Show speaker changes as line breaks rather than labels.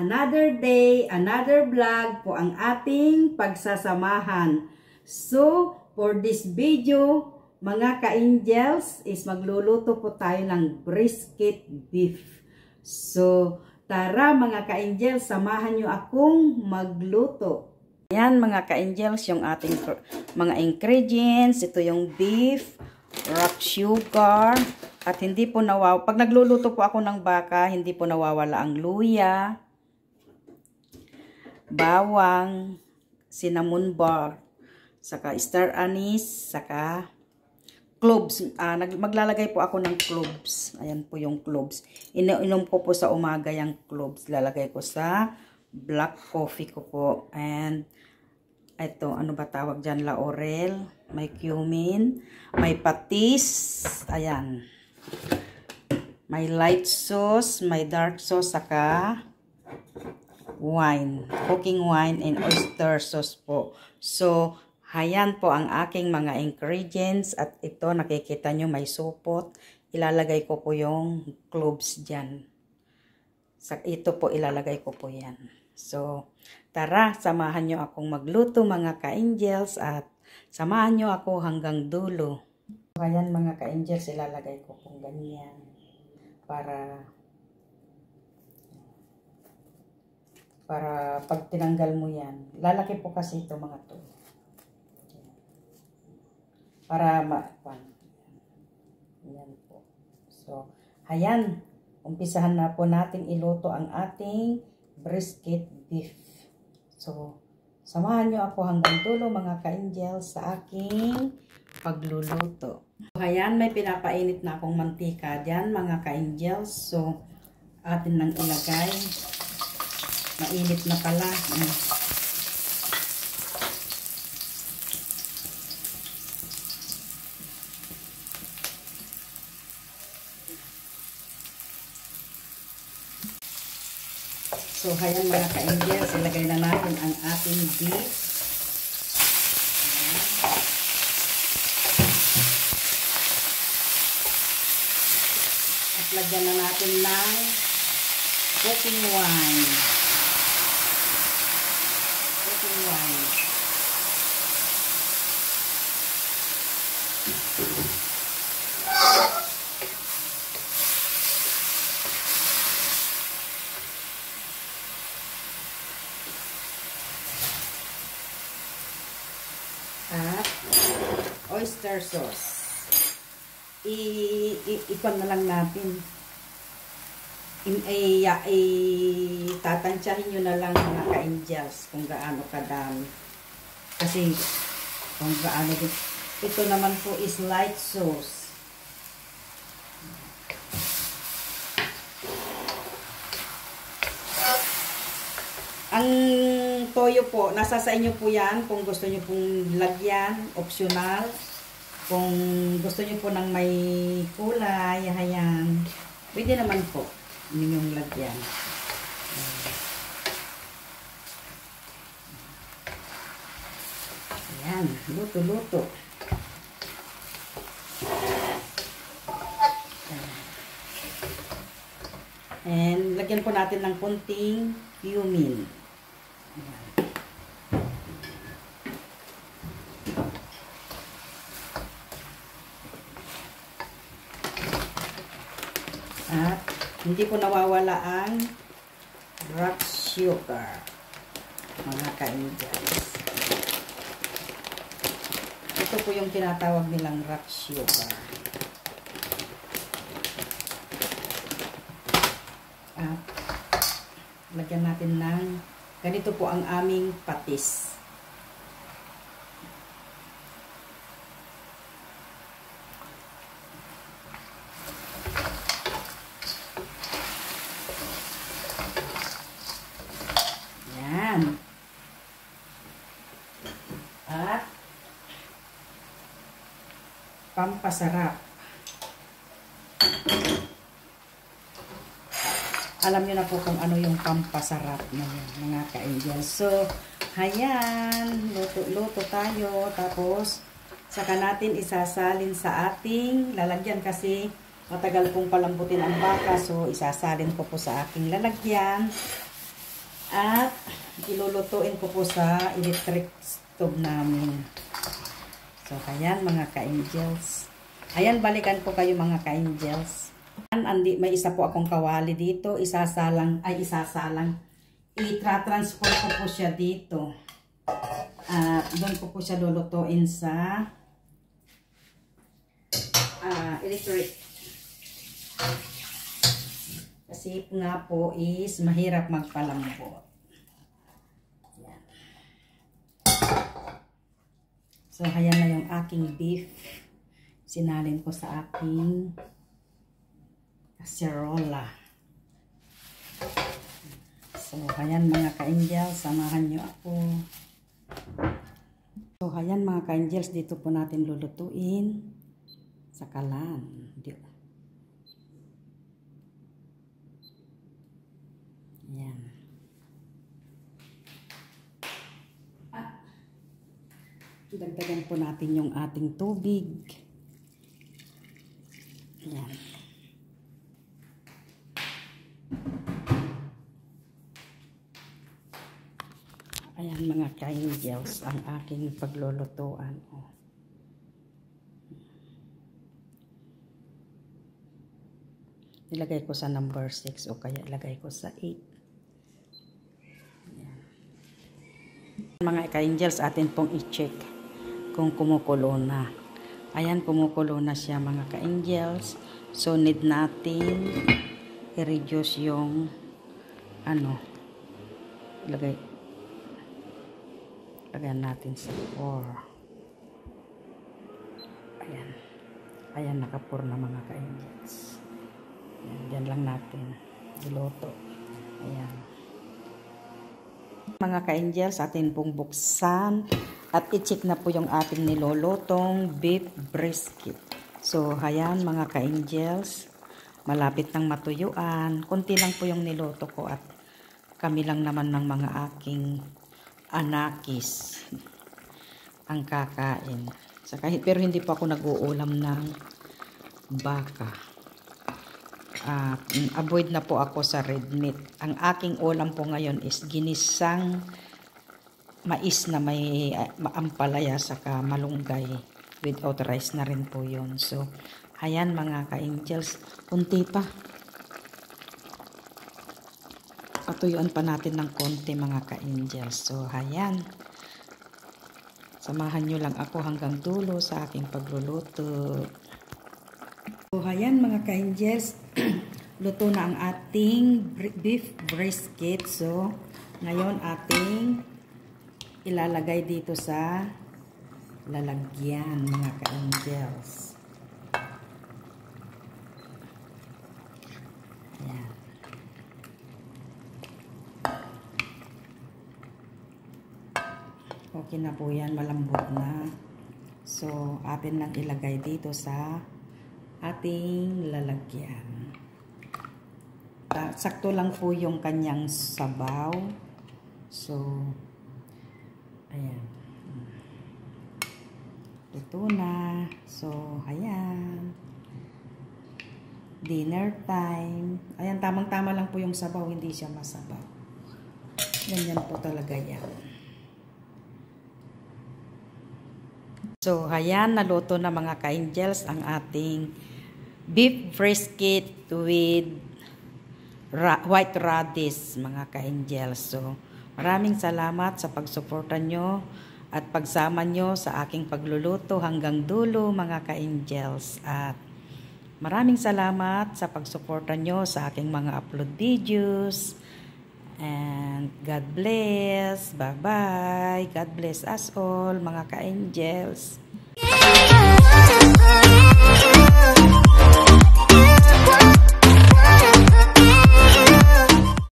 another day, another vlog po ang ating pagsasamahan. So, for this video, mga ka-angels, is magluluto po tayo ng brisket beef. So, tara mga ka-angels, samahan nyo akong magluto. Yan mga ka-angels, yung ating mga ingredients. Ito yung beef, rock sugar, at hindi po nawawala. Pag nagluluto po ako ng baka, hindi po nawawala ang luya, bawang, cinnamon bar, saka star anise, saka cloves. Maglalagay po ako ng cloves. Ayan po yung cloves. Inom ko po sa umaga yung cloves. Lalagay ko sa black coffee ko po. And ito, ano ba tawag dyan? Laurel, may cumin, may patis, ayan. May light sauce, may dark sauce, saka wine, cooking wine and oyster sauce po. So, ayan po ang aking mga ingredients. At ito, nakikita nyo may supot. Ilalagay ko po yung cloves dyan. Ito po, ilalagay ko po yan. So, tara, samahan nyo akong magluto mga ka-angels at samahan nyo ako hanggang dulo. Ayan mga ka-angels, ilalagay ko pong ganyan para pag tinanggal mo yan. Lalaki po kasi ito mga to. Para yan po. So, ayan, umpisahan na po natin iluto ang ating brisket beef. So, samahan nyo ako hanggang dulo mga ka-angels sa aking pagluluto. So, ayan, may pinapainit na akong mantika dyan mga ka-angels. So, atin nang ilagay. Mainit na pala. So, ayan mga ka-angels, ilagay na natin ang ating beef. At lagyan na natin ng cooking wine. Cooking wine. At oyster sauce. Ikon na lang natin. Tatansyahin nyo na lang mga ka-angels kung gaano kadami. Kasi kung gaano din. Ito naman po is light sauce. Ang toyo po, nasa sa inyo po yan. Kung gusto nyo pong lagyan, optional. Kung gusto nyo po ng may kulay, ayan, pwede naman po ninyong lagyan. Ayan, luto-luto. And lagyan po natin ng konting cumin. Ayan. At hindi po nawawala ang rock sugar mga ka-angels. Ito po yung tinatawag nilang rock sugar. At lagyan natin ng ganito po ang aming patis. At pampasarap. Alam nyo na po kung ano yung pampasarap na yun, mga ka-angels. So, ayan, luto-luto tayo. Tapos, saka natin isasalin sa ating lalagyan kasi matagal pong palambutin ang baka. So, isasalin ko po sa aking lalagyan. At ilulutuin ko po sa electric stove namin. So, ayan mga ka-angels. Ayan, balikan ko kayo mga ka-angels. May isa po akong kawali dito. Isasalang. I-transfer ko po siya dito. At doon ko po siya lulutuin sa electric. Kasi nga po is mahirap magpalambot. Yan. So, ayan na yung aking beef. Sinalin ko sa aking casserola. So, ayan mga ka-angels, samahan nyo ako. So, ayan mga ka-angels, dito po natin lulutuin sa kalan. Ayan. Dagdagan po natin yung ating tubig. Ayan. Ayan mga ka-angels, ang aking paglulutuan. Oh. Ilagay ko sa number 6 o kaya ilagay ko sa 8. Ayan. Mga ka-angels, atin pong i-check kung kumukulo na. Ayan, kumukulo na siya mga ka-angels. So, need natin i-reduce yung lagyan natin sa 4. Ayan. Ayan, naka-4 na mga ka-angels. Ayan, dyan lang natin iluto. Ayan. Mga ka-angels, atin pong buksan at i-check na po yung ating nilolotong beef brisket. So, ayan mga ka-angels, malapit nang matuyuan. Kunti lang po yung niloto ko at kami lang naman ng mga aking anakis ang kakain. Pero hindi pa ako nag-uulam ng baka. Avoid na po ako sa red meat. Ang aking ulam po ngayon is ginisang mais na may ampalaya saka malunggay. Without rice na rin po yun. So, ayan mga ka-angels. Kunti pa. Patuyuan pa natin ng konti mga ka-angels. So, ayan. Samahan nyo lang ako hanggang dulo sa aking pagluluto. So, ayan mga ka-angels. Luto na ang ating beef brisket. So, ngayon ating ilalagay dito sa lalagyan mga ka-angels. Ayan. Okay na po yan, malambot na. So, atin lang ilagay dito sa ating lalagyan. Sakto lang po yung kanyang sabaw. So, ayan. Ito na. So, ayan. Dinner time. Ayan, tamang-tama lang po yung sabaw. Hindi siya masabaw. Ganyan po talaga yan. So, ayan, naluto na mga ka-angels ang ating beef brisket with white radish, mga ka-angels. So, maraming salamat sa pagsuporta nyo at pagsama nyo sa aking pagluluto hanggang dulo, mga ka-angels. At maraming salamat sa pagsuporta nyo sa aking mga upload videos. And God bless. Bye-bye. God bless us all, mga ka-angels.